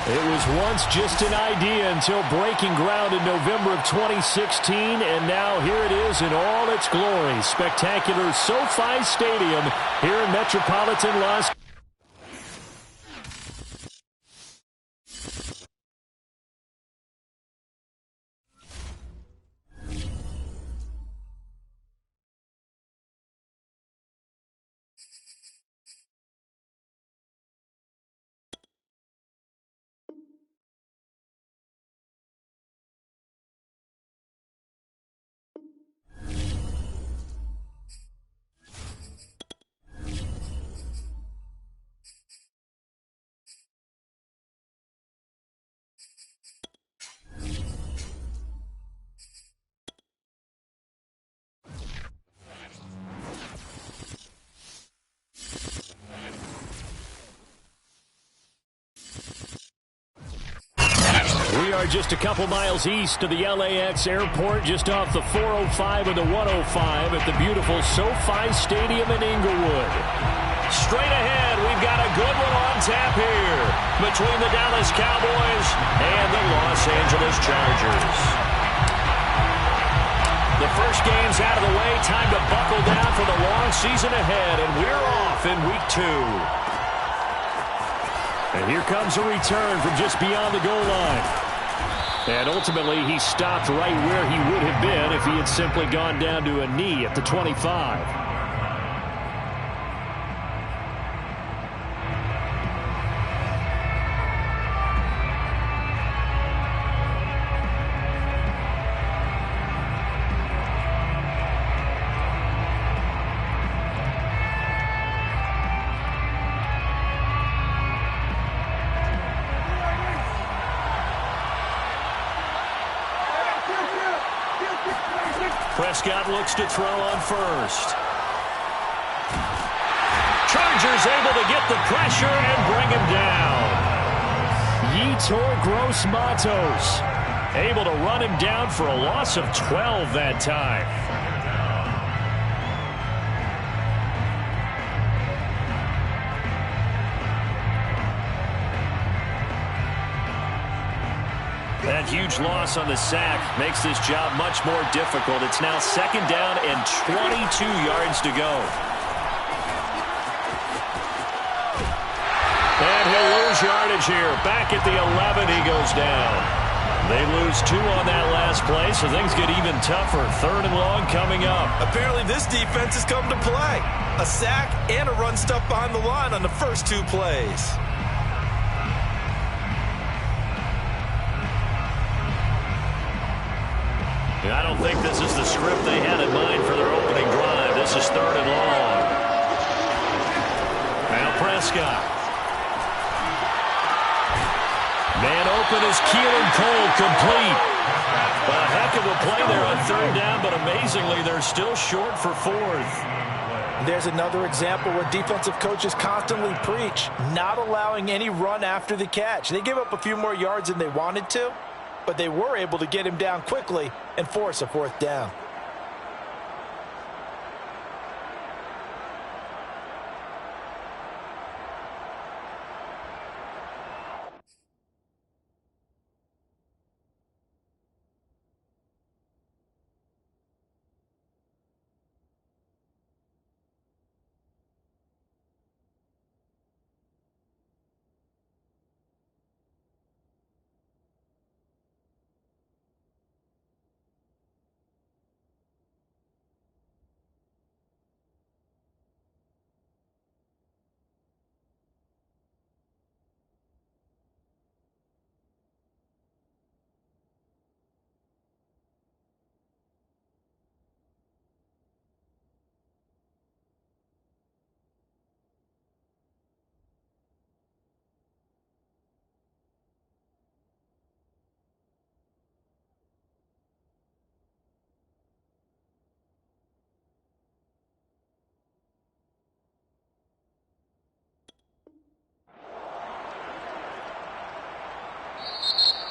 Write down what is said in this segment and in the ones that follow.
It was once just an idea until breaking ground in November of 2016, and now here it is in all its glory. Spectacular SoFi Stadium here in Metropolitan Los Angeles. We are just a couple miles east of the LAX airport, just off the 405 and the 105 at the beautiful SoFi Stadium in Inglewood. Straight ahead, we've got a good one on tap here between the Dallas Cowboys and the Los Angeles Chargers. The first game's out of the way, time to buckle down for the long season ahead, and we're off in week 2. And here comes a return from just beyond the goal line. And ultimately, he stopped right where he would have been if he had simply gone down to a knee at the 25. Prescott looks to throw on first. Chargers able to get the pressure and bring him down. Yetur Gross-Matos able to run him down for a loss of 12 that time. That huge loss on the sack makes this job much more difficult. It's now second down and 22 yards to go. And he'll lose yardage here. Back at the 11, he goes down. They lose 2 on that last play, so things get even tougher. 3rd and long coming up. Apparently this defense has come to play. A sack and a run stuff behind the line on the first 2 plays. I don't think this is the script they had in mind for their opening drive. This is 3rd and long. Now Prescott. Man open is Keelan Cole, complete. A heck of a play there on 3rd down, but amazingly they're still short for 4th. There's another example where defensive coaches constantly preach, not allowing any run after the catch. They gave up a few more yards than they wanted to, but they were able to get him down quickly and force a 4th down.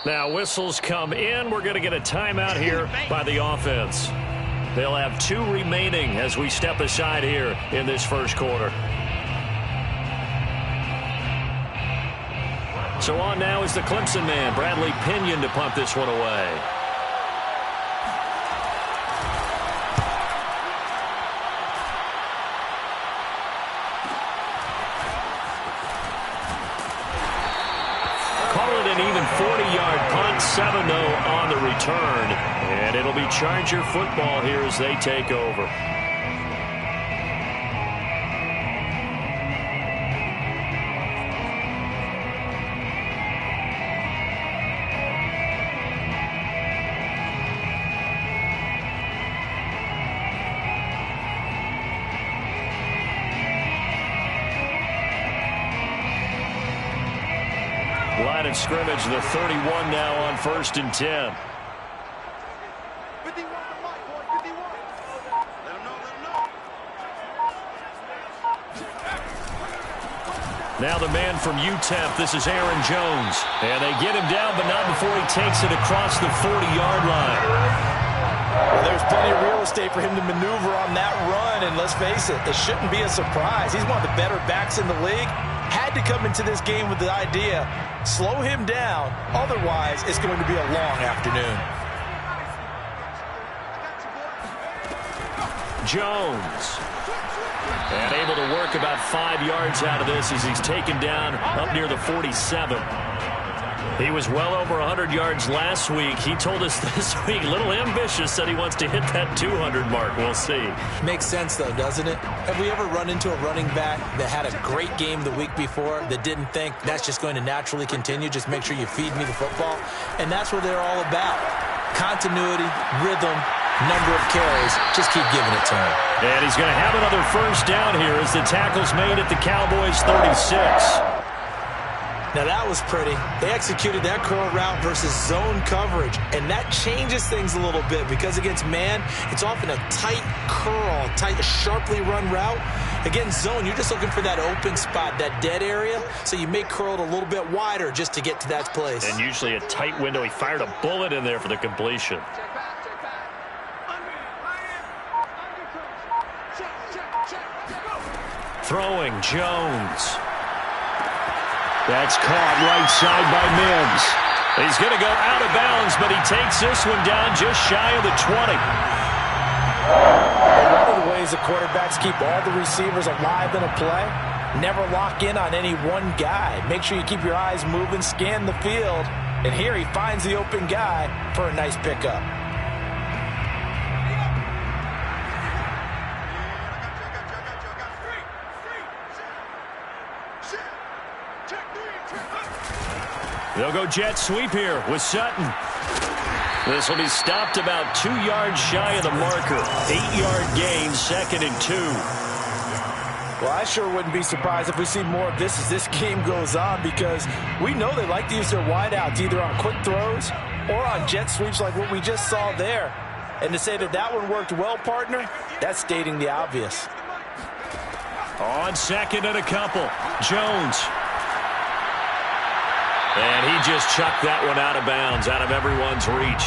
Now whistles come in. We're going to get a timeout here by the offense. They'll have 2 remaining as we step aside here in this first quarter. So on now is the Clemson man, Bradley Pinion, to pump this one away. Call it an even 40-yard punt, 7 though on the return. And it'll be Charger football here as they take over. Line of scrimmage, the 31 now on 1st and 10. Now the man from UTEP, this is Aaron Jones. And they get him down, but not before he takes it across the 40-yard line. Well, there's plenty of real estate for him to maneuver on that run, and let's face it, it shouldn't be a surprise. He's one of the better backs in the league. Had to come into this game with the idea, slow him down, otherwise it's going to be a long afternoon. Jones. And able to work about 5 yards out of this as he's taken down up near the 47. He was well over 100 yards last week. He told us this week, a little ambitious, said he wants to hit that 200 mark. We'll see. Makes sense, though, doesn't it? Have we ever run into a running back that had a great game the week before that didn't think that's just going to naturally continue? Just make sure you feed me the football. And that's what they're all about. Continuity, rhythm, number of carries. Just keep giving it to him. And he's going to have another first down here as the tackle's made at the Cowboys 36. Now that was pretty. They executed that curl route versus zone coverage, and that changes things a little bit because against man, it's often a tight curl, tight, sharply run route. Against zone, you're just looking for that open spot, that dead area, so you may curl it a little bit wider just to get to that place. And usually a tight window. He fired a bullet in there for the completion. Throwing, Jones. That's caught right side by Mims. He's going to go out of bounds, but he takes this one down just shy of the 20. One of the ways the quarterbacks keep all the receivers alive in a play, never lock in on any one guy. Make sure you keep your eyes moving, scan the field, and here he finds the open guy for a nice pickup. They'll go jet sweep here with Sutton. This will be stopped about 2 yards shy of the marker. 8-yard gain, 2nd and 2. Well, I sure wouldn't be surprised if we see more of this as this game goes on because we know they like to use their wideouts either on quick throws or on jet sweeps like what we just saw there. And to say that that one worked well, partner, that's stating the obvious. On 2nd and a couple, Jones. And he just chucked that one out of bounds, out of everyone's reach.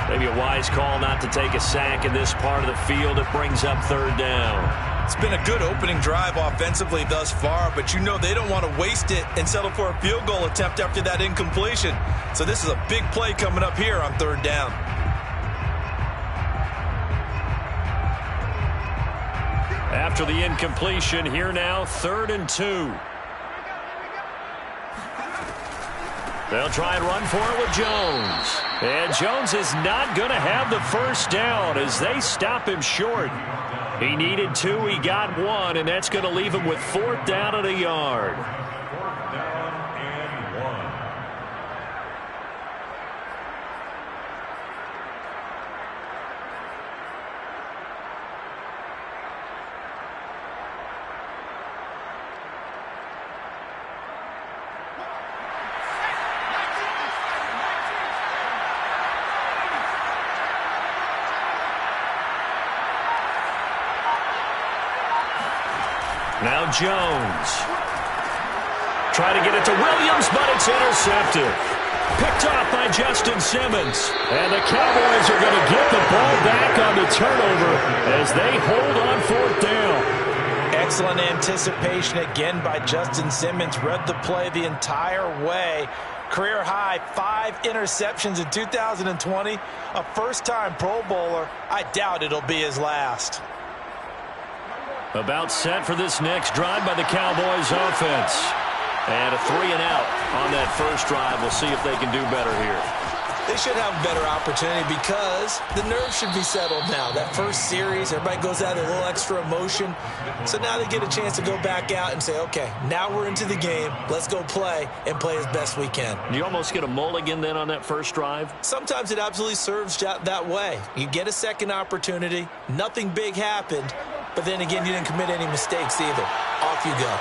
Maybe a wise call not to take a sack in this part of the field. It brings up 3rd down. It's been a good opening drive offensively thus far, but you know they don't want to waste it and settle for a field goal attempt after that incompletion. So this is a big play coming up here on 3rd down. After the incompletion, here now, 3rd and 2. They'll try and run for it with Jones. And Jones is not going to have the first down as they stop him short. He needed 2, he got 1, and that's going to leave him with 4th down and a yard. Now Jones. Try to get it to Williams, but it's intercepted. Picked off by Justin Simmons. And the Cowboys are going to get the ball back on the turnover as they hold on 4th down. Excellent anticipation again by Justin Simmons. Read the play the entire way. Career high 5 interceptions in 2020. A first-time Pro Bowler. I doubt it'll be his last. About set for this next drive by the Cowboys offense. And a 3-and-out on that first drive. We'll see if they can do better here. They should have a better opportunity because the nerves should be settled now. That first series, everybody goes out with a little extra emotion. So now they get a chance to go back out and say, okay, now we're into the game. Let's go play and play as best we can. You almost get a mulligan then on that first drive? Sometimes it absolutely serves that way. You get a second opportunity. Nothing big happened. But then again, you didn't commit any mistakes either. Off you go.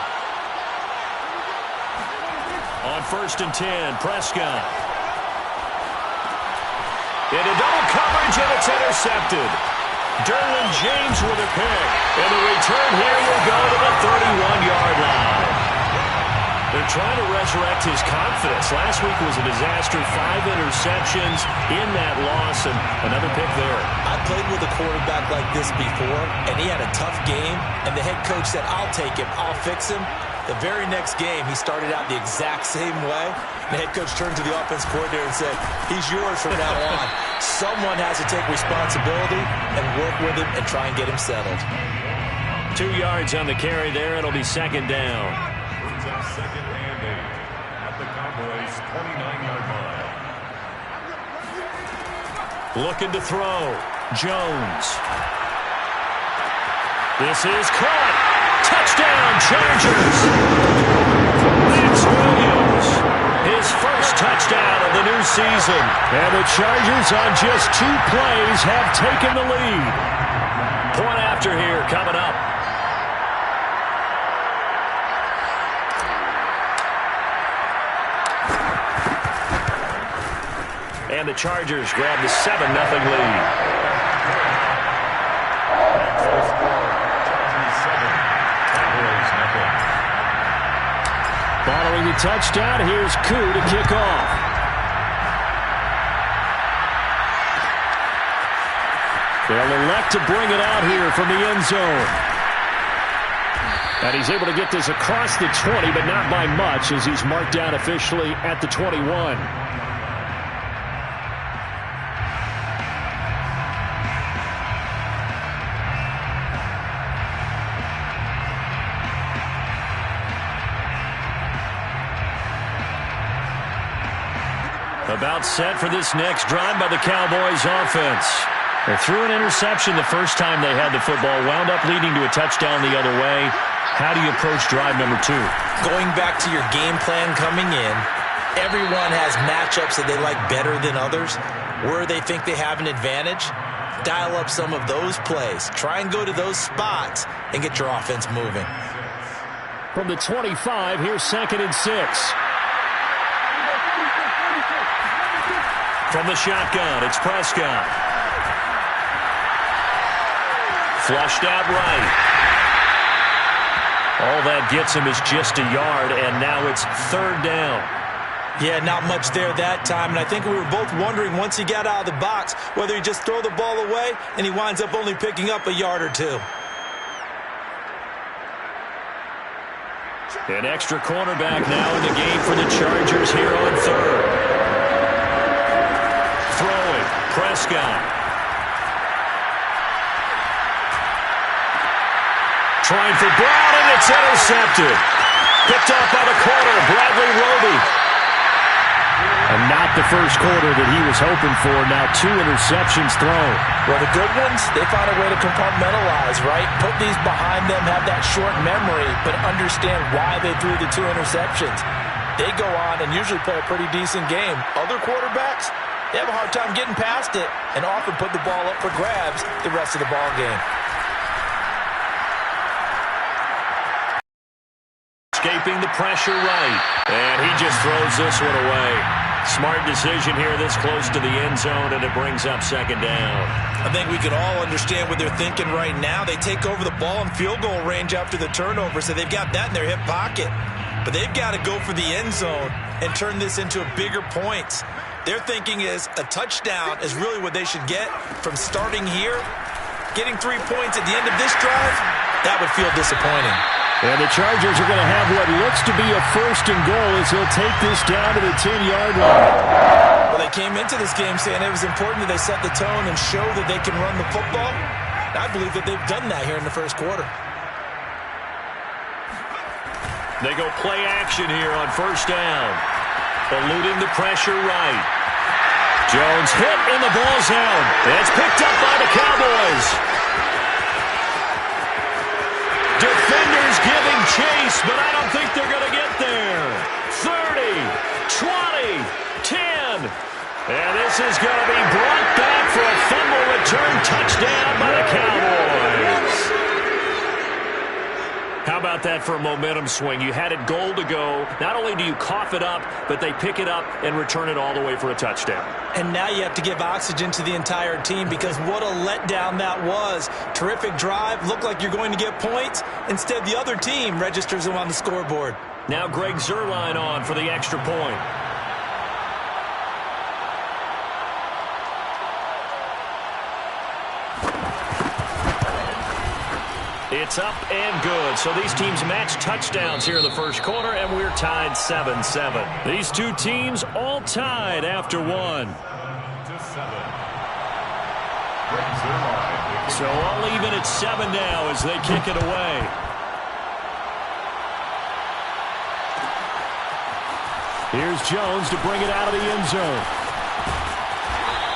On 1st and 10, Prescott. Into double coverage, and it's intercepted. Derwin James with a pick. And the return here will go to the 31-yard line. They're trying to resurrect his confidence. Last week was a disaster. 5 interceptions in that loss, and another pick there. I played with a quarterback like this before, and he had a tough game, and the head coach said, I'll take him, I'll fix him. The very next game, he started out the exact same way. The head coach turned to the offense coordinator and said, he's yours from now on. Someone has to take responsibility and work with him and try and get him settled. 2 yards on the carry there. It'll be 2nd down. Brings up 2nd and 8 at the Cowboys' 29-yard line. Looking to throw. Jones. This is caught. Touchdown, Chargers. Max Williams. His first touchdown of the new season. And the Chargers on just 2 plays have taken the lead. Point after here coming up. And the Chargers grab the 7-0 lead. Following the touchdown, here's Koo to kick off. They'll elect to bring it out here from the end zone. And he's able to get this across the 20, but not by much, as he's marked down officially at the 21. About set for this next drive by the Cowboys offense. They threw an interception the first time they had the football, wound up leading to a touchdown the other way. How do you approach drive number 2? Going back to your game plan coming in, everyone has matchups that they like better than others. Where they think they have an advantage, dial up some of those plays. Try and go to those spots and get your offense moving. From the 25, here's 2nd and 6. From the shotgun, it's Prescott. Flushed out right. All that gets him is just a yard, and now it's 3rd down. Yeah, not much there that time, and I think we were both wondering once he got out of the box whether he just throw the ball away, and he winds up only picking up a yard or 2. An extra cornerback now in the game for the Chargers here on 3rd. Throwing, Prescott. Trying for Brown, and it's intercepted. Picked off by the corner, Bradley Roby. And not the first quarter that he was hoping for. Now 2 interceptions thrown. Well, the good ones, they find a way to compartmentalize, right? Put these behind them, have that short memory, but understand why they threw the 2 interceptions. They go on and usually play a pretty decent game. Other quarterbacks, they have a hard time getting past it and often put the ball up for grabs the rest of the ball game. Escaping the pressure right. And he just throws this one away. Smart decision here this close to the end zone, and it brings up 2nd down. I think we can all understand what they're thinking right now. They take over the ball in field goal range after the turnover, so they've got that in their hip pocket. But they've got to go for the end zone and turn this into a bigger points. Their thinking is a touchdown is really what they should get from starting here. Getting 3 points at the end of this drive, That would feel disappointing. And the Chargers are going to have what looks to be a first and goal as he'll take this down to the 10-yard line. Well, they came into this game saying it was important that they set the tone and show that they can run the football. I believe that they've done that here in the first quarter. They go play action here on first down. Eluding the pressure right. Jones hit in the ball zone. It's picked up by the Cowboys. Defenders giving chase, but I don't think they're going to get there. 30, 20, 10. And this is going to be brought back for a fumble return touchdown by the Cowboys. How about that for a momentum swing? You had it goal to go. Not only do you cough it up, but they pick it up and return it all the way for a touchdown. And now you have to give oxygen to the entire team because what a letdown that was. Terrific drive. Looked like you're going to get points. Instead, the other team registers them on the scoreboard. Now Greg Zuerlein on for the extra point. It's up and good. So these teams match touchdowns here in the first quarter, and we're tied 7-7. These two teams all tied after one. So all even at 7 now as they kick it away. Here's Jones to bring it out of the end zone.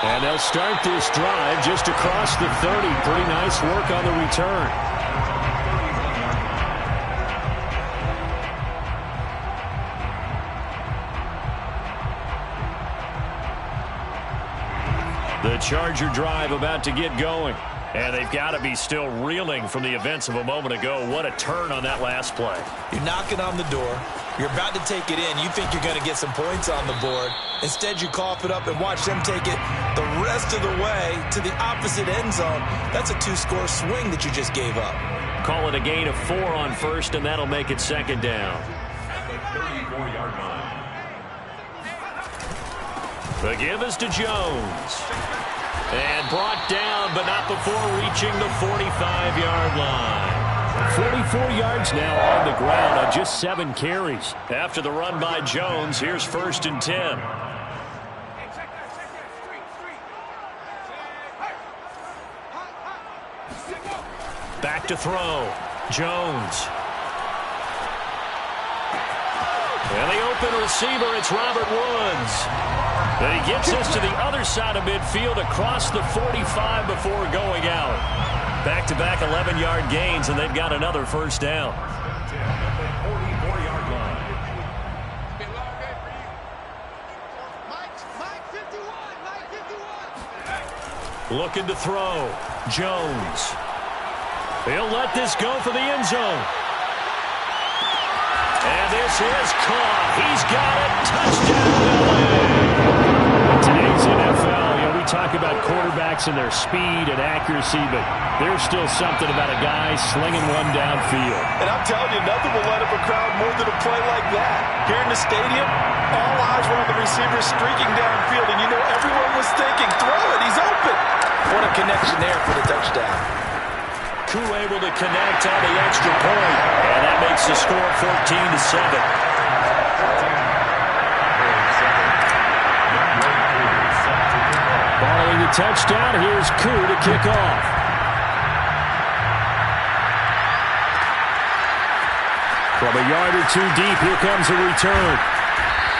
And they'll start this drive just across the 30. Pretty nice work on the return. The Charger drive about to get going. And they've got to be still reeling from the events of a moment ago. What a turn on that last play. You're knocking on the door. You're about to take it in. You think you're going to get some points on the board. Instead, you cough it up and watch them take it the rest of the way to the opposite end zone. That's a 2-score swing that you just gave up. Call it a gain of 4 on first, and that'll make it second down. The 34-yard line. The give is to Jones. And brought down, but not before reaching the 45-yard line. 44 yards now on the ground on just 7 carries. After the run by Jones, here's 1st and 10. Back to throw. Jones. And the open receiver, it's Robert Woods. And he gets us to the other side of midfield across the 45 before going out. Back-to-back 11-yard gains, and they've got another first down. Looking to throw. Jones. He'll let this go for the end zone. And this is caught. He's got it. Touchdown. Today's NFL, we talk about quarterbacks and their speed and accuracy, but there's still something about a guy slinging one downfield. And I'm telling you, nothing will light up a crowd more than a play like that. Here in the stadium, all eyes were on the receiver streaking downfield, and you know everyone was thinking, throw it, he's open. What a connection there for the touchdown. Koo able to connect on the extra point, and that makes the score 14-7. Following the touchdown, here's Koo to kick off. From a yard or two deep, here comes a return.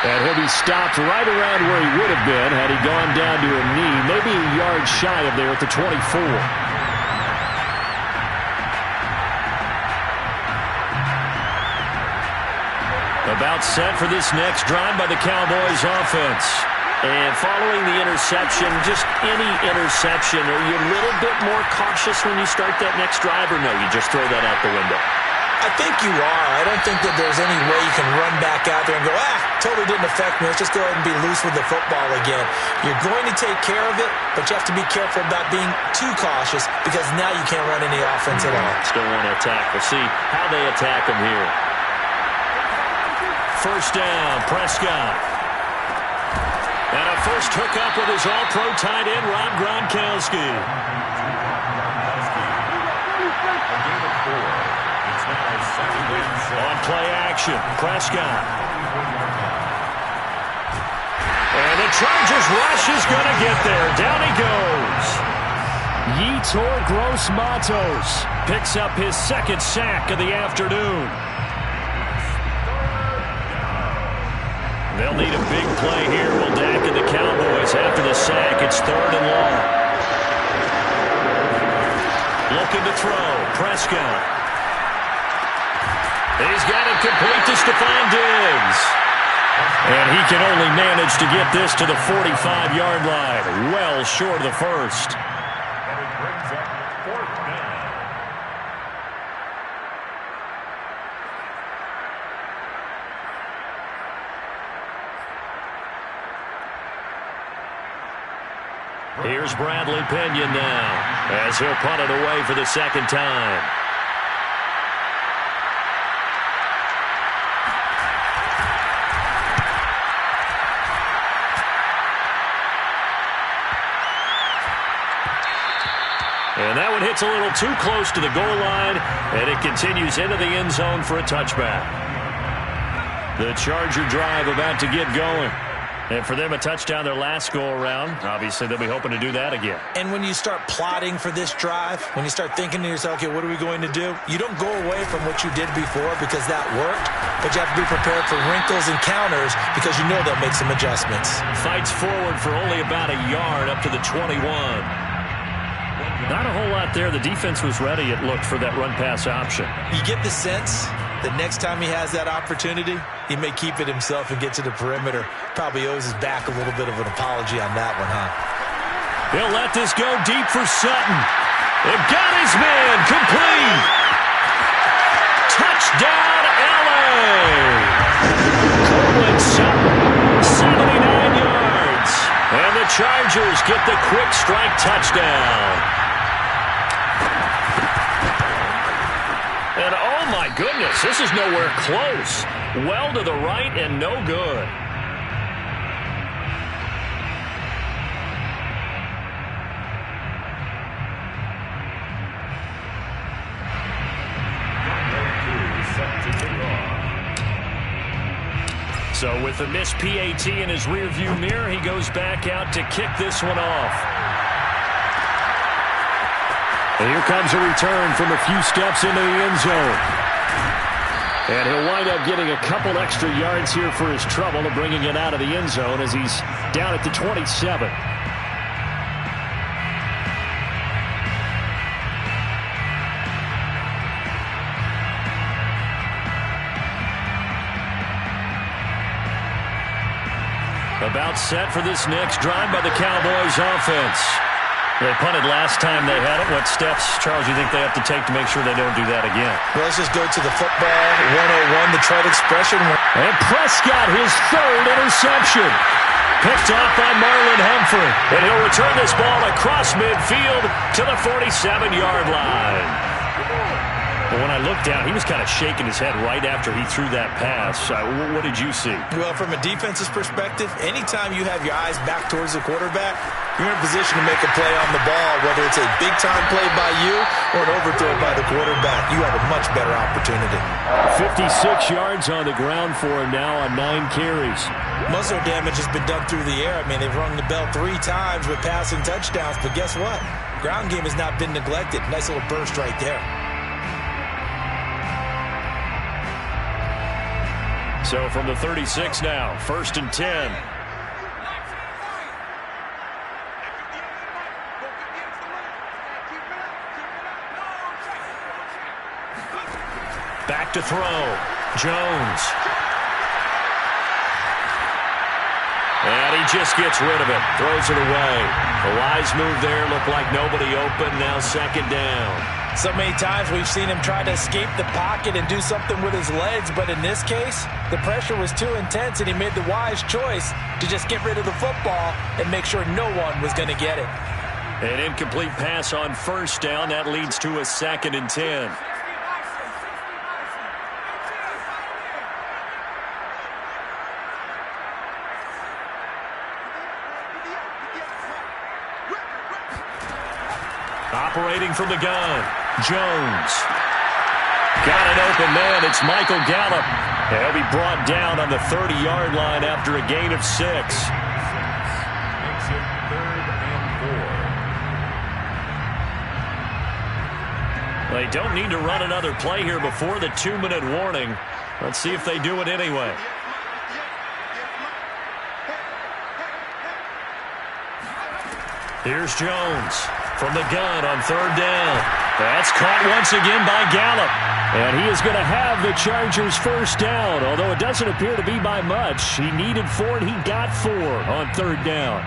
And he'll be stopped right around where he would have been had he gone down to a knee, maybe a yard shy of there at the 24. About set for this next drive by the Cowboys offense. And following the interception, just any interception, are you a little bit more cautious when you start that next drive, or no, you just throw that out the window? I think you are. I don't think that there's any way you can run back out there and go, totally didn't affect me. Let's just go ahead and be loose with the football again. You're going to take care of it, but you have to be careful about being too cautious because now you can't run any offense at all. Still want to attack. We'll see how they attack him here. First down, Prescott. And a first hookup with his all-pro tight end, Rob Gronkowski. gain of 4. It's now 2nd and 7. On play action, Prescott. And the Chargers rush is going to get there. Down he goes. Yetur Gross-Matos picks up his 2nd sack of the afternoon. They'll need a big play here. Will Dak and the Cowboys after the sack. It's 3rd and long. Looking to throw. Prescott. He's got it complete to Stephon Diggs. And he can only manage to get this to the 45-yard line. Well short of the first. And it brings up 4th down. Here's Bradley Pinion now as he'll punt it away for the 2nd time. And that one hits a little too close to the goal line, and it continues into the end zone for a touchback. The Charger drive about to get going. And for them, a touchdown their last go-around. Obviously, they'll be hoping to do that again. And when you start plotting for this drive, when you start thinking to yourself, okay, what are we going to do? You don't go away from what you did before because that worked, but you have to be prepared for wrinkles and counters because you know they'll make some adjustments. Fights forward for only about a yard up to the 21. Not a whole lot there. The defense was ready, it looked, for that run-pass option. You get the sense that next time he has that opportunity, he may keep it himself and get to the perimeter. Probably owes his back a little bit of an apology on that one, huh? He'll let this go deep for Sutton. They've got his man complete. Touchdown, LA. Cortland Sutton, 79 yards. And the Chargers get the quick strike touchdown. And oh my goodness, this is nowhere close. Well to the right and no good. So with the missed PAT in his rearview mirror, he goes back out to kick this one off. And here comes a return from a few steps into the end zone. And he'll wind up getting a couple extra yards here for his trouble of bringing it out of the end zone as he's down at the 27. About set for this next drive by the Cowboys offense. They punted last time they had it. What steps, Charles, you think they have to take to make sure they don't do that again? Well, let's just go to the football 101, the trade expression. And Prescott, his 3rd interception. Picked off by Marlon Humphrey. And he'll return this ball across midfield to the 47-yard line. But when I looked down, he was kind of shaking his head right after he threw that pass. What did you see? Well, from a defense's perspective, anytime you have your eyes back towards the quarterback, you're in a position to make a play on the ball, whether it's a big-time play by you or an overthrow by the quarterback. You have a much better opportunity. 56 yards on the ground for him now on 9 carries. Muzzle damage has been done through the air. I mean, they've rung the bell 3 times with passing touchdowns, but guess what? Ground game has not been neglected. Nice little burst right there. So from the 36 now, 1st and 10. Back to throw. Jones. And he just gets rid of it. Throws it away. A wise move there. Looked like nobody open. Now 2nd down. So many times we've seen him try to escape the pocket and do something with his legs, but in this case, the pressure was too intense, and he made the wise choice to just get rid of the football and make sure no one was going to get it. An incomplete pass on 1st down. That leads to a 2nd and 10. Operating from the gun. Jones. Got an open man. It's Michael Gallup. And he'll be brought down on the 30-yard line after a gain of 6. Makes it 3rd and 4. They don't need to run another play here before the 2-minute warning. Let's see if they do it anyway. Here's Jones from the gun on 3rd down. That's caught once again by Gallup. And he is going to have the Chargers' first down, although it doesn't appear to be by much. He needed 4, and he got 4 on 3rd down.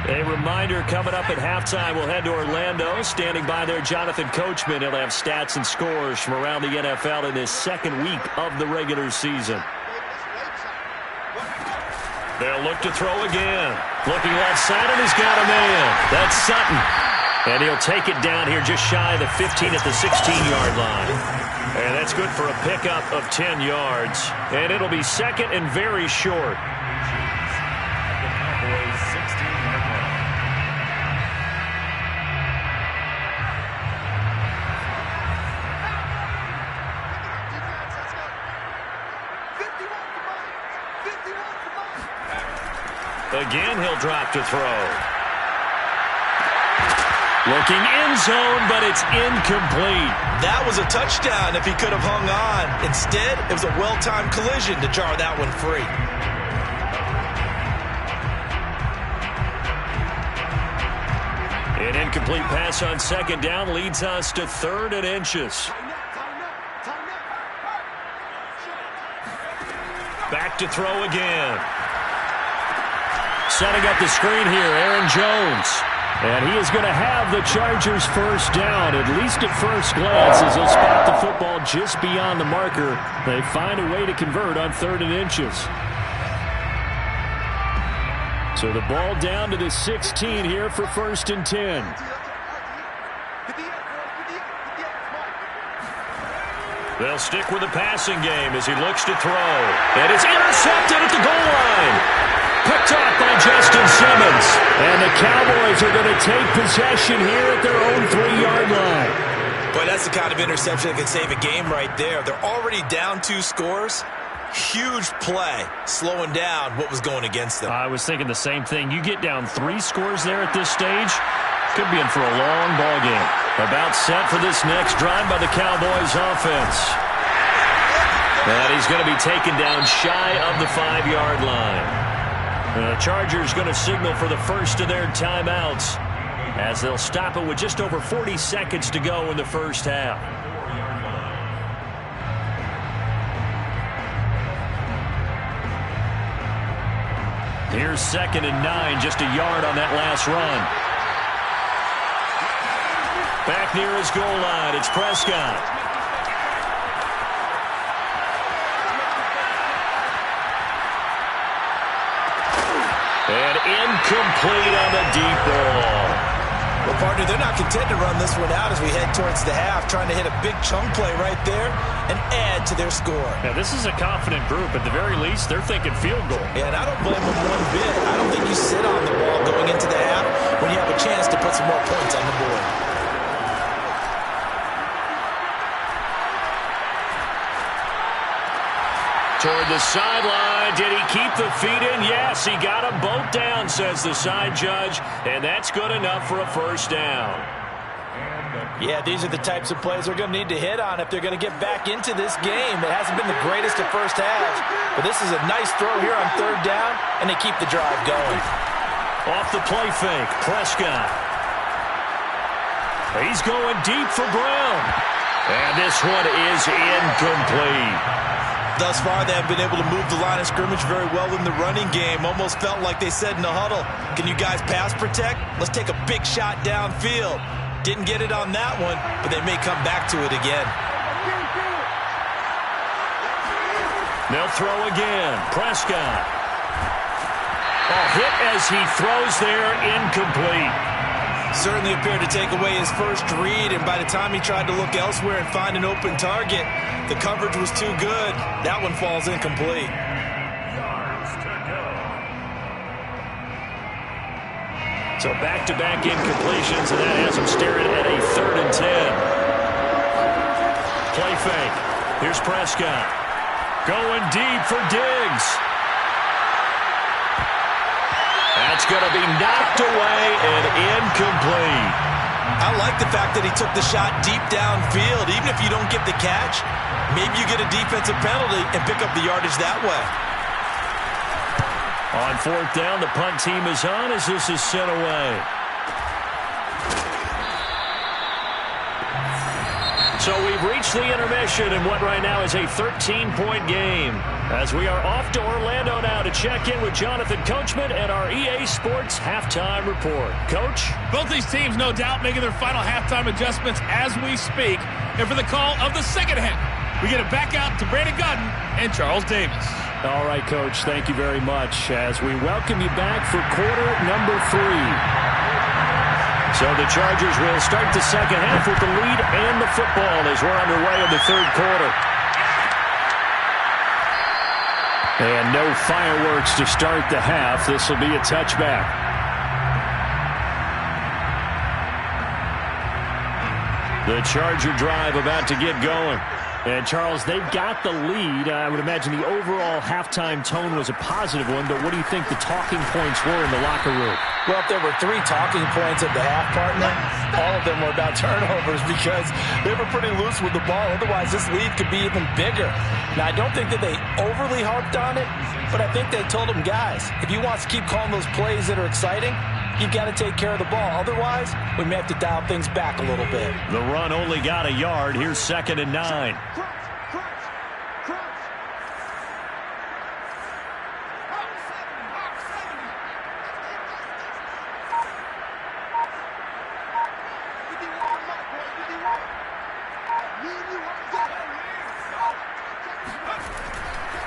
A reminder, coming up at halftime, we'll head to Orlando. Standing by there, Jonathan Coachman. He'll have stats and scores from around the NFL in his 2nd week of the regular season. They'll look to throw again. Looking left side, and he's got a man. That's Sutton. And he'll take it down here just shy of the 15 at the 16-yard line. And that's good for a pickup of 10 yards. And it'll be 2nd and very short. The Cowboys 16-yard line. Again, he'll drop to throw. Looking end zone, but it's incomplete. That was a touchdown if he could have hung on. Instead, it was a well-timed collision to jar that one free. An incomplete pass on 2nd down leads us to 3rd and inches. Back to throw again. Setting up the screen here, Aaron Jones. And he is going to have the Chargers' first down, at least at first glance, as he'll spot the football just beyond the marker. They find a way to convert on 3rd and inches. So the ball down to the 16 here for 1st and 10. They'll stick with the passing game as he looks to throw. And it's intercepted at the goal line. Picked off by Justin Simmons. And the Cowboys are going to take possession here at their own 3-yard line. Boy, that's the kind of interception that can save a game right there. They're already down 2 scores. Huge play, slowing down what was going against them. I was thinking the same thing. You get down 3 scores there at this stage, could be in for a long ball game. About set for this next drive by the Cowboys offense. And he's going to be taken down shy of the 5-yard line. The Chargers going to signal for the first of their timeouts as they'll stop it with just over 40 seconds to go in the first half. Here's 2nd and 9, just a yard on that last run. Back near his goal line, it's Prescott. And incomplete on the deep ball. Well, partner, they're not content to run this one out as we head towards the half, trying to hit a big chunk play right there and add to their score. Now, this is a confident group. At the very least, they're thinking field goal. Yeah, and I don't blame them one bit. I don't think you sit on the ball going into the half when you have a chance to put some more points on the board. Toward the sideline. Did he keep the feet in? Yes, he got them both down, says the side judge. And that's good enough for a first down. Yeah, these are the types of plays they're going to need to hit on if they're going to get back into this game. It hasn't been the greatest of first halves, but this is a nice throw here on 3rd down, and they keep the drive going. Off the play fake, Prescott. He's going deep for Brown. And this one is incomplete. Thus far, they have been able to move the line of scrimmage very well in the running game. Almost felt like they said in the huddle, can you guys pass protect? Let's take a big shot downfield. Didn't get it on that one, but they may come back to it again. They'll throw again. Prescott. A hit as he throws there, incomplete. Certainly appeared to take away his first read, and by the time he tried to look elsewhere and find an open target, the coverage was too good. That one falls incomplete. So back-to-back incompletions, and that has him staring at a 3rd and 10. Play fake. Here's Prescott. Going deep for Diggs. That's going to be knocked away and incomplete. I like the fact that he took the shot deep downfield. Even if you don't get the catch, maybe you get a defensive penalty and pick up the yardage that way. On 4th down, the punt team is on as this is sent away. So we've reached the intermission in what right now is a 13-point game. As we are off to Orlando now to check in with Jonathan Coachman and our EA Sports halftime report. Coach? Both these teams, no doubt, making their final halftime adjustments as we speak. And for the call of the second half, we get it back out to Brandon Gutton and Charles Davis. All right, Coach, thank you very much as we welcome you back for quarter number 3. So the Chargers will start the second half with the lead and the football as we're underway in the 3rd quarter. And no fireworks to start the half. This will be a touchback. The Charger drive about to get going. And, Charles, they've got the lead. I would imagine the overall halftime tone was a positive one, but what do you think the talking points were in the locker room? Well, if there were 3 talking points at the half, partner, all of them were about turnovers because they were pretty loose with the ball. Otherwise, this lead could be even bigger. Now, I don't think that they overly harped on it, but I think they told them, guys, if you want to keep calling those plays that are exciting, you've got to take care of the ball. Otherwise, we may have to dial things back a little bit. The run only got a yard. Here's 2nd and 9.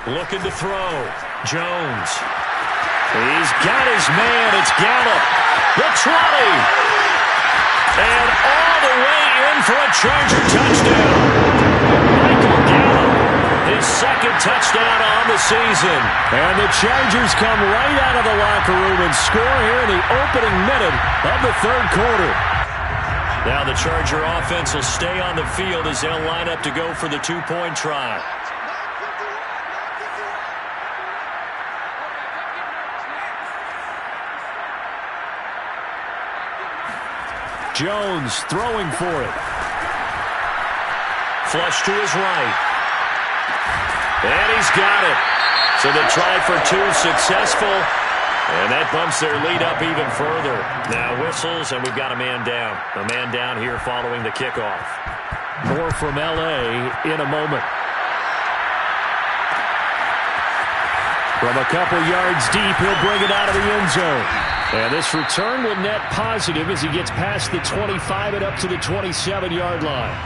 Looking to throw. Jones. He's got his man. It's Gallup. The 20. And all the way in for a Charger touchdown. Michael Gallup, his 2nd touchdown on the season. And the Chargers come right out of the locker room and score here in the opening minute of the 3rd quarter. Now the Charger offense will stay on the field as they'll line up to go for the 2-point try. Jones throwing for it. Flush to his right. And he's got it. So the try for 2 successful. And that bumps their lead up even further. Now whistles, and we've got a man down. A man down here following the kickoff. More from L.A. in a moment. From a couple yards deep, he'll bring it out of the end zone. And this return will net positive as he gets past the 25 and up to the 27-yard line.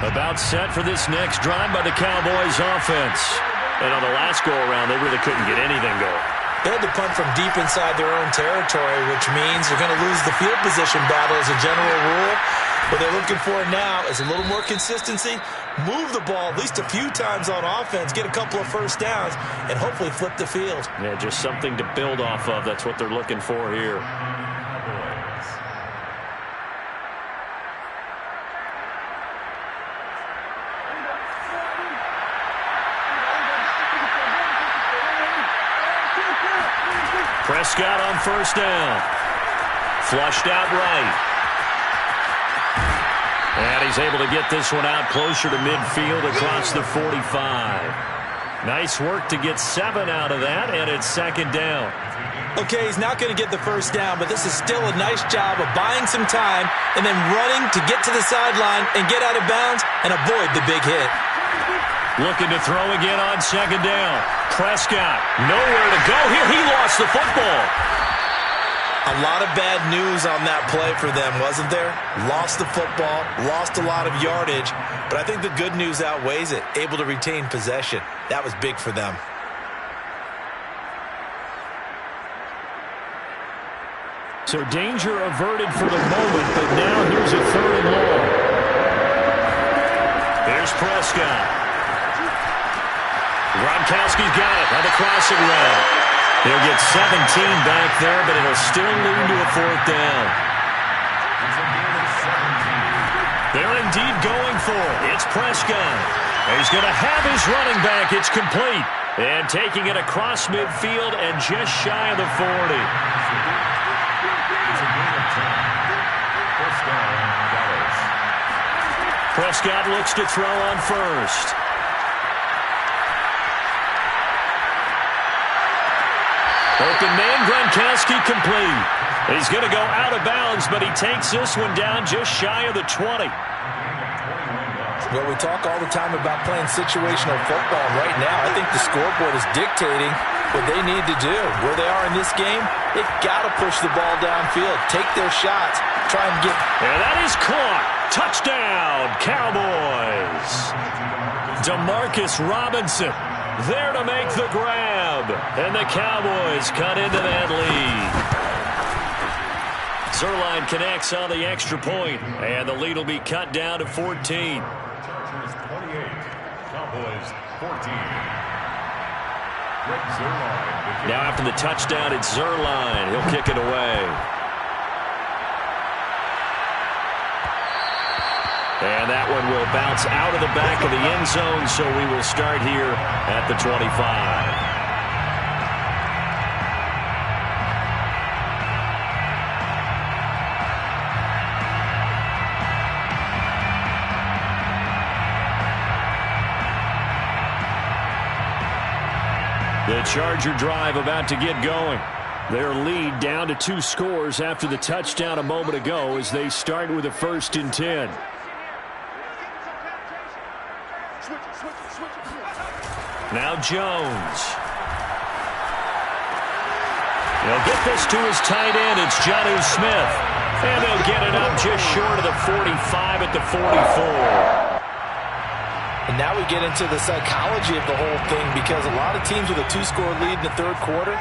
About set for this next drive by the Cowboys offense. And on the last go-around, they really couldn't get anything going. They had to punt from deep inside their own territory, which means they're going to lose the field position battle as a general rule. What they're looking for now is a little more consistency, move the ball at least a few times on offense, get a couple of first downs, and hopefully flip the field. Yeah, just something to build off of. That's what they're looking for here. Prescott on 1st down. Flushed out right. And he's able to get this one out closer to midfield across the 45. Nice work to get 7 out of that, and it's 2nd down. Okay, he's not going to get the first down, but this is still a nice job of buying some time and then running to get to the sideline and get out of bounds and avoid the big hit. Looking to throw again on 2nd down. Prescott, nowhere to go here. He lost the football. A lot of bad news on that play for them, wasn't there? Lost the football, lost a lot of yardage, but I think the good news outweighs it. Able to retain possession. That was big for them. So danger averted for the moment, but now here's a 3rd and long. Prescott. Gronkowski's got it on the crossing route. He'll get 17 back there, but it'll still lead to a fourth down. They're indeed going for it. It's Prescott. He's going to have his running back. It's complete. And taking it across midfield and just shy of the 40. Prescott looks to throw on first. Open man, Gronkowski complete. He's going to go out of bounds, but he takes this one down just shy of the 20. Well, we talk all the time about playing situational football. Right now, I think the scoreboard is dictating what they need to do. Where they are in this game, they've got to push the ball downfield, take their shots, try and get... And that is caught. Touchdown, Cowboys. Demarcus Robinson there to make the grab. And the Cowboys cut into that lead. Zerline connects on the extra point, and the lead will be cut down to 14. Chargers 28, Cowboys 14. Now after the touchdown, it's Zerline. He'll kick it away. And that one will bounce out of the back of the end zone, so we will start here at the 25. The Charger drive about to get going. Their lead down to 2 scores after the touchdown a moment ago as they start with a 1st and 10. Now Jones. He'll get this to his tight end. It's Jonnu Smith. And they'll get it up just short of the 45 at the 44. And now we get into the psychology of the whole thing, because a lot of teams with a 2-score lead in the third quarter,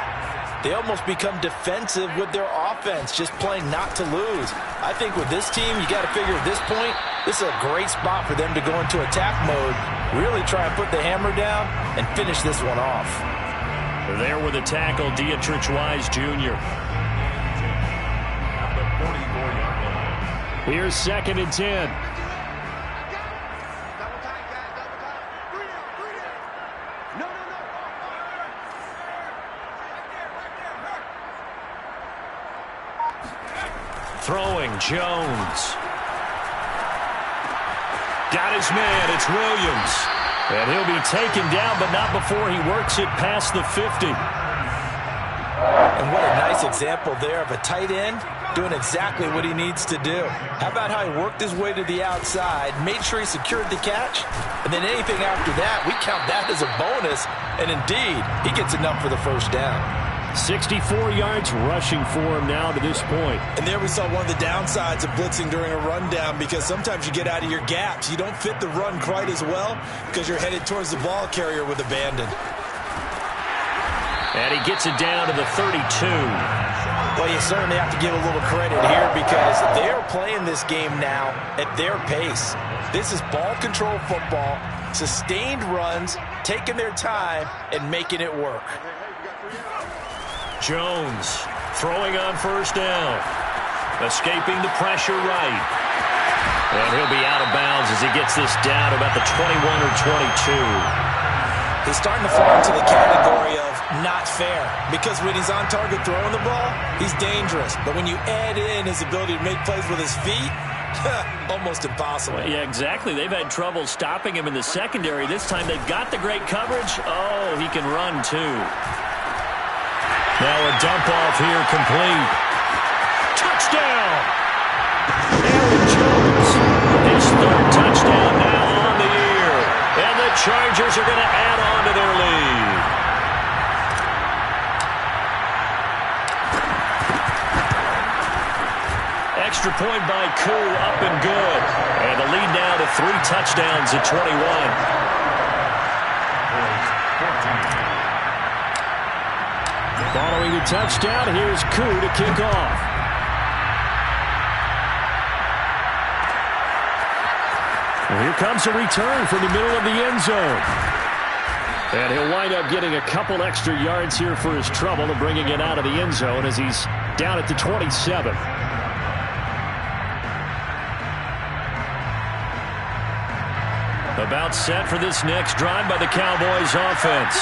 they almost become defensive with their offense, just playing not to lose. I think with this team, you got to figure at this point, this is a great spot for them to go into attack mode, really try and put the hammer down and finish this one off. There with the tackle, Dietrich Wise Jr. Here's 2nd and 10. Throwing, Jones. Got his man, it's Williams. And he'll be taken down, but not before he works it past the 50. And what a nice example there of a tight end doing exactly what he needs to do. How about how he worked his way to the outside, made sure he secured the catch, and then anything after that, we count that as a bonus. And indeed, he gets enough for the 1st down. 64 yards rushing for him now to this point. And there we saw one of the downsides of blitzing during a rundown, because sometimes you get out of your gaps. You don't fit the run quite as well because you're headed towards the ball carrier with abandon. And he gets it down to the 32. Well, you certainly have to give a little credit here, because they're playing this game now at their pace. This is ball control football, sustained runs, taking their time and making it work. Jones throwing on 1st down. Escaping the pressure right. And he'll be out of bounds as he gets this down about the 21 or 22. He's starting to fall into the category of not fair, because when he's on target throwing the ball, he's dangerous. But when you add in his ability to make plays with his feet, almost impossible. Well, yeah, exactly. They've had trouble stopping him in the secondary. This time they've got the great coverage. Oh, he can run too. Now a dump off here complete. Touchdown! Aaron Jones. His 3rd touchdown now on the year. And the Chargers are going to add on to their lead. Extra point by Koo, up and good. And the lead now to 3 touchdowns at 21. Following the touchdown, here's Koo to kick off. And here comes a return from the middle of the end zone. And he'll wind up getting a couple extra yards here for his trouble and bringing it out of the end zone as he's down at the 27. About set for this next drive by the Cowboys offense.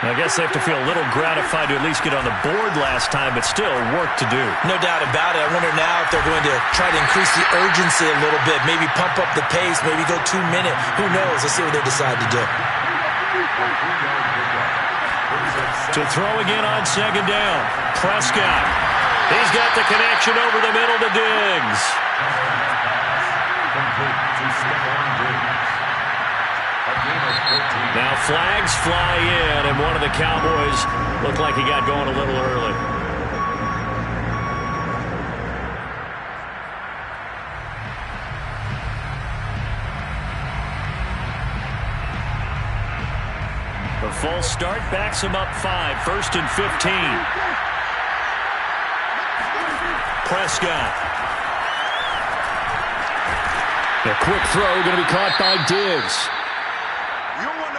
I guess they have to feel a little gratified to at least get on the board last time, but still work to do. No doubt about it. I wonder now if they're going to try to increase the urgency a little bit, maybe pump up the pace, maybe go 2 minute. Who knows? Let's see what they decide to do. To throw again on second down. Prescott. He's got the connection over the middle to Diggs. Now flags fly in, and one of the Cowboys looked like he got going a little early. The false start backs him up 5, 1st and 15. Prescott. A quick throw going to be caught by Diggs.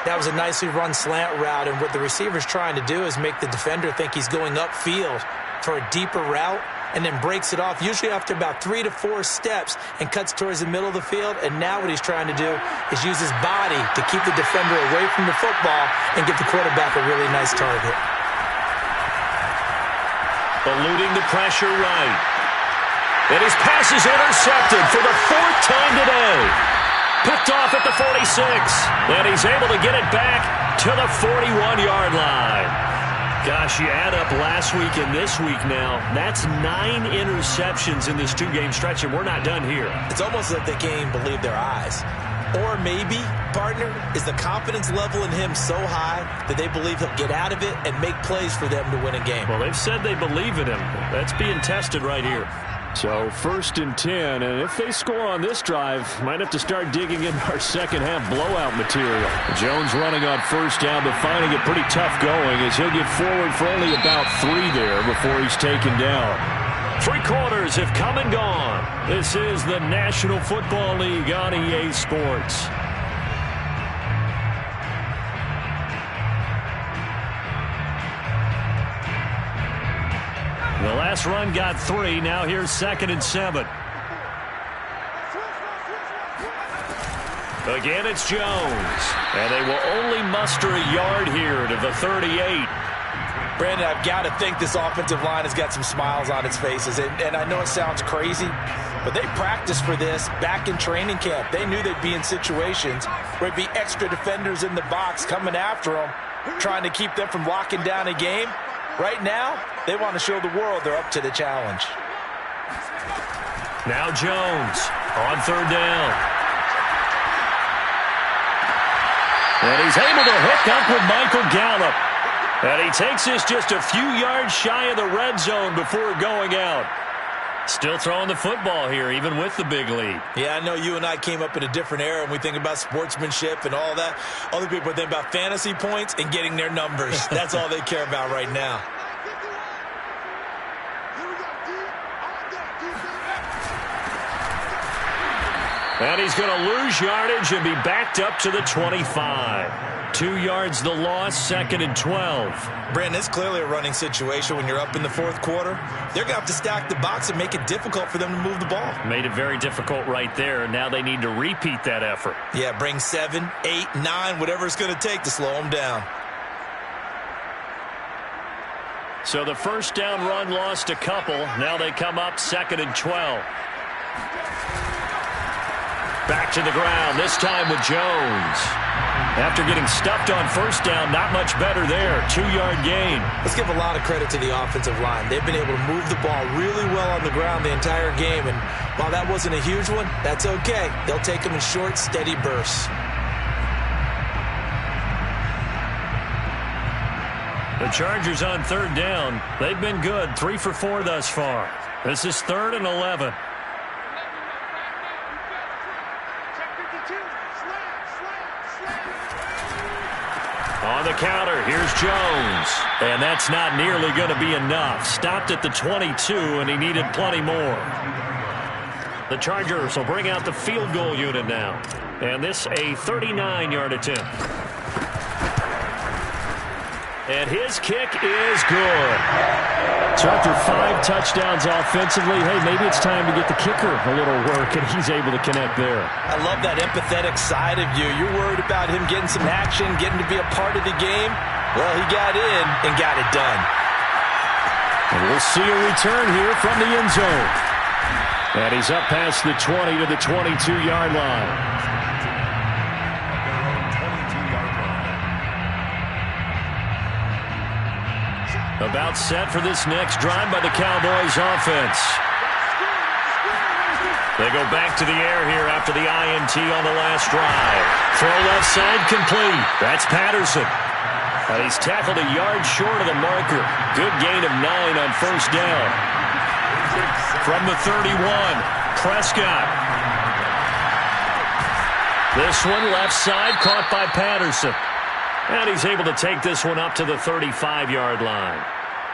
That was a nicely run slant route, and what the receiver's trying to do is make the defender think he's going upfield for a deeper route and then breaks it off, usually after about 3 to 4 steps, and cuts towards the middle of the field. And now what he's trying to do is use his body to keep the defender away from the football and give the quarterback a really nice target. Eluding the pressure right. And his pass is intercepted for the 4th time today. Picked off at the 46. And he's able to get it back to the 41-yard line. Gosh, you add up last week and this week now. That's 9 interceptions in this 2-game stretch, and we're not done here. It's almost as if they can't even believe their eyes. Or maybe, partner, is the confidence level in him so high that they believe he'll get out of it and make plays for them to win a game. Well, they've said they believe in him. That's being tested right here. So 1st and 10, and if they score on this drive, might have to start digging in our second half blowout material. Jones running on 1st down, but finding it pretty tough going as he'll get forward for only about 3 there before he's taken down. 3 quarters have come and gone. This is the National Football League on EA Sports. The last run got 3. Now here's 2nd and 7. Again, it's Jones. And they will only muster a yard here to the 38. Brandon, I've got to think this offensive line has got some smiles on its faces. And I know it sounds crazy, but they practiced for this back in training camp. They knew they'd be in situations where it'd be extra defenders in the box coming after them, trying to keep them from locking down a game. Right now, they want to show the world they're up to the challenge. Now Jones on 3rd down. And he's able to hook up with Michael Gallup. And he takes this just a few yards shy of the red zone before going out. Still throwing the football here, even with the big lead. Yeah, I know you and I came up in a different era, and we think about sportsmanship and all that. Other people think about fantasy points and getting their numbers. That's all they care about right now. And he's going to lose yardage and be backed up to the 25. 2 yards the loss, 2nd and 12. Brandon, it's clearly a running situation when you're up in the 4th quarter. They're going to have to stack the box and make it difficult for them to move the ball. Made it very difficult right there. Now they need to repeat that effort. Yeah, bring 7, 8, 9, whatever it's going to take to slow them down. So the 1st down run lost a couple. Now they come up 2nd and 12. Back to the ground, this time with Jones. After getting stuffed on 1st down, not much better there. 2-yard gain. Let's give a lot of credit to the offensive line. They've been able to move the ball really well on the ground the entire game. And while that wasn't a huge one, that's okay. They'll take them in short, steady bursts. The Chargers on 3rd down. They've been good. 3 for 4 thus far. This is 3rd and 11. On the counter, here's Jones. And that's not nearly going to be enough. Stopped at the 22, and he needed plenty more. The Chargers will bring out the field goal unit now. And this a 39-yard attempt. And his kick is good. So after 5 touchdowns offensively, hey, maybe it's time to get the kicker a little work, and he's able to connect there. I love that empathetic side of you. You're worried about him getting some action, getting to be a part of the game. Well, he got in and got it done. And we'll see a return here from the end zone. And he's up past the 20 to the 22-yard line. About set for this next drive by the Cowboys offense. They go back to the air here after the INT on the last drive. Throw left side complete. That's Patterson. And he's tackled a yard short of the marker. Good gain of 9 on first down. From the 31, Prescott. This one left side caught by Patterson. And he's able to take this one up to the 35-yard line.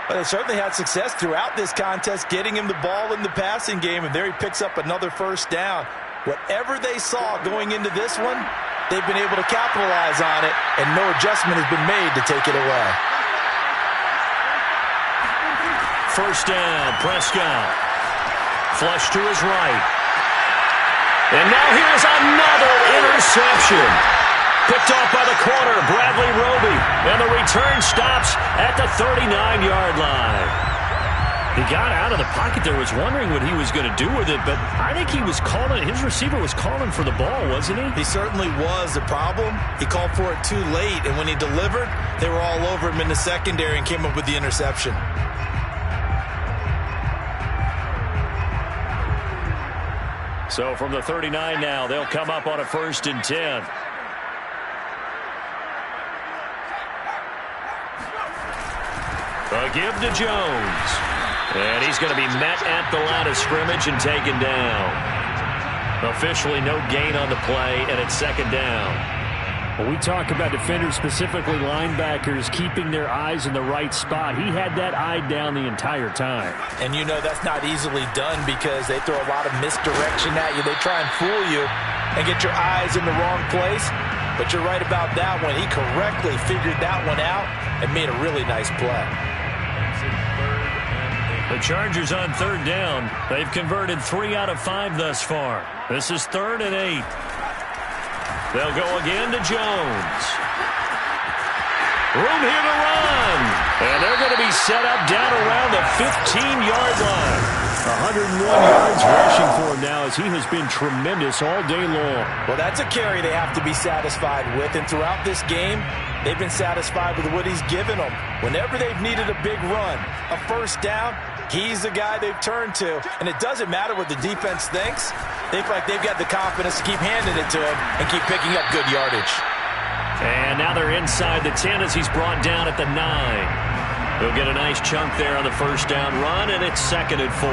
Well, they certainly had success throughout this contest, getting him the ball in the passing game, and there he picks up another first down. Whatever they saw going into this one, they've been able to capitalize on it, and no adjustment has been made to take it away. First down, Prescott. Flush to his right. And now here's another interception. Picked off by the corner, Bradley Roby. And the return stops at the 39-yard line. He got out of the pocket there, was wondering what he was going to do with it, but I think he was calling, his receiver was calling for the ball, wasn't he? He certainly was. The problem, he called for it too late, and when he delivered, they were all over him in the secondary and came up with the interception. So from the 39 now, they'll come up on a 1st and 10. A give to Jones. And he's going to be met at the line of scrimmage and taken down. Officially no gain on the play, and it's 2nd down. When we talk about defenders, specifically linebackers, keeping their eyes in the right spot, he had that eye down the entire time. And you know that's not easily done because they throw a lot of misdirection at you. They try and fool you and get your eyes in the wrong place. But you're right about that one. He correctly figured that one out and made a really nice play. The Chargers on 3rd down. They've converted 3 out of 5 thus far. This is 3rd and 8. They'll go again to Jones. Room here to run. And they're going to be set up down around the 15-yard line. 101 yards rushing for him now as he has been tremendous all day long. Well, that's a carry they have to be satisfied with. And throughout this game, they've been satisfied with what he's given them. Whenever they've needed a big run, a first down, he's the guy they've turned to. And it doesn't matter what the defense thinks. They feel like they've got the confidence to keep handing it to him and keep picking up good yardage. And now they're inside the 10 as he's brought down at the 9. He'll get a nice chunk there on the first down run, and it's 2nd and 4.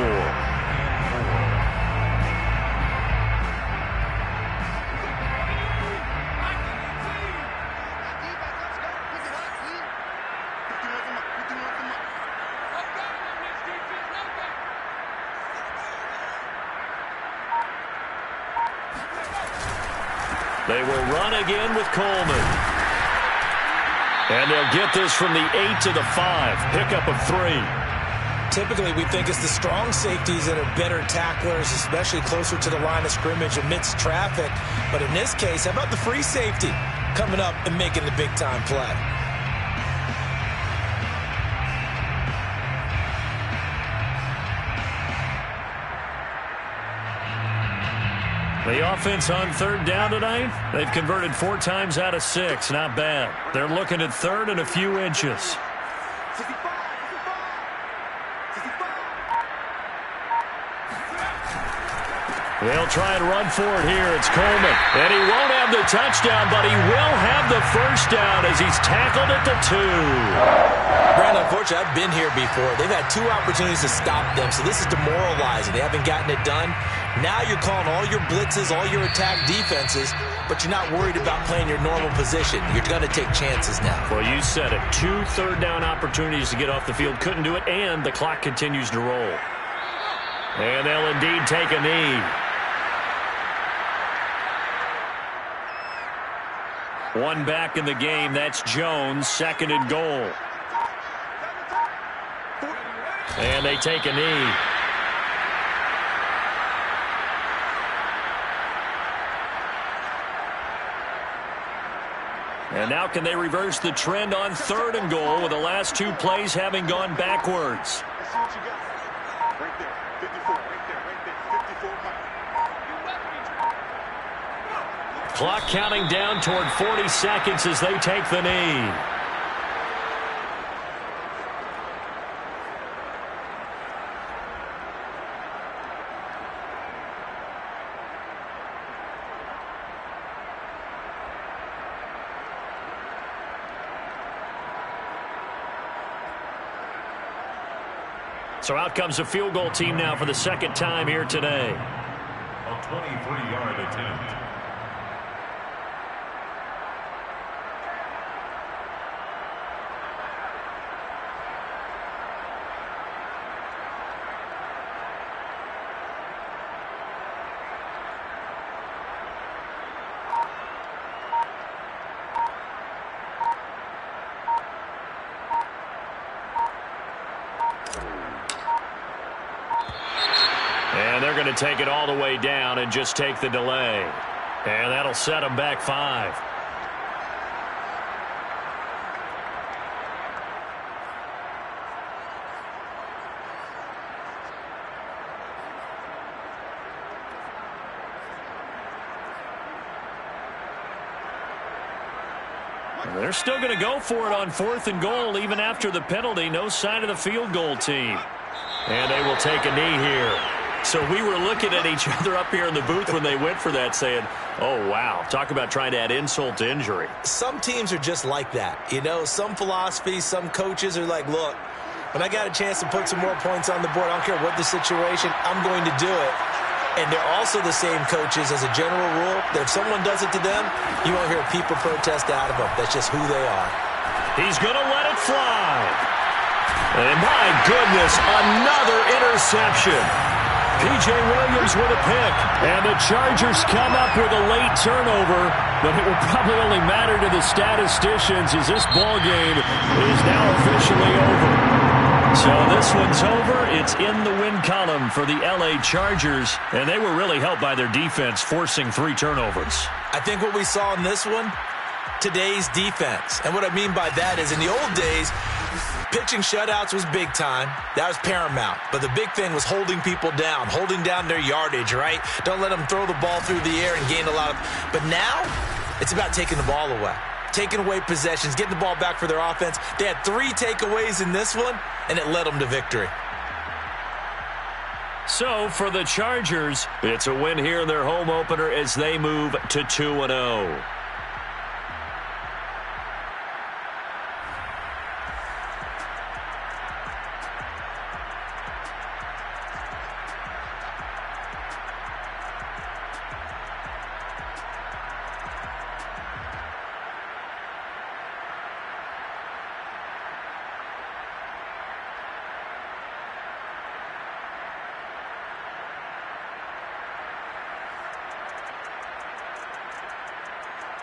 They will run again with Coleman. And they'll get this from the 8 to the 5. Pickup of 3. Typically, we think it's the strong safeties that are better tacklers, especially closer to the line of scrimmage amidst traffic. But in this case, how about the free safety coming up and making the big-time play? The offense on 3rd down tonight, they've converted 4 times out of 6. Not bad. They're looking at 3rd and a few inches. They'll try and run for it here. It's Coleman. And he won't have the touchdown, but he will have the first down as he's tackled at the 2. Brandon, unfortunately, I've been here before. They've had 2 opportunities to stop them, so this is demoralizing. They haven't gotten it done. Now you're calling all your blitzes, all your attack defenses, but you're not worried about playing your normal position. You're going to take chances now. Well, you said it. 2 third-down opportunities to get off the field. Couldn't do it, and the clock continues to roll. And they'll indeed take a knee. One back in the game. That's Jones, second and goal. And they take a knee. And now can they reverse the trend on third and goal with the last two plays having gone backwards? Let's see what you got. Right there. 54. Right there. 54. Clock counting down toward 40 seconds as they take the knee. So out comes a field goal team now for the second time here today. A 23-yard attempt. And they're going to take it all the way down and just take the delay. And that'll set them back 5. And they're still going to go for it on 4th and goal even after the penalty. No sign of the field goal team. And they will take a knee here. So we were looking at each other up here in the booth when they went for that saying, oh, wow, talk about trying to add insult to injury. Some teams are just like that. You know, some philosophies, some coaches are like, look, when I got a chance to put some more points on the board, I don't care what the situation, I'm going to do it. And they're also the same coaches as a general rule that if someone does it to them, you won't hear people protest out of them. That's just who they are. He's going to let it fly. And my goodness, another interception. P.J. Williams with a pick. And the Chargers come up with a late turnover, but it will probably only matter to the statisticians as this ball game is now officially over. So this one's over. It's in the win column for the L.A. Chargers, and they were really helped by their defense forcing 3 turnovers. I think what we saw in this one, today's defense. And what I mean by that is in the old days, pitching shutouts was big time. That was paramount. But the big thing was holding people down, holding down their yardage, right? Don't let them throw the ball through the air and gain a lot of... But now, it's about taking the ball away. Taking away possessions, getting the ball back for their offense. They had 3 takeaways in this one, and it led them to victory. So for the Chargers, it's a win here in their home opener as they move to 2-0.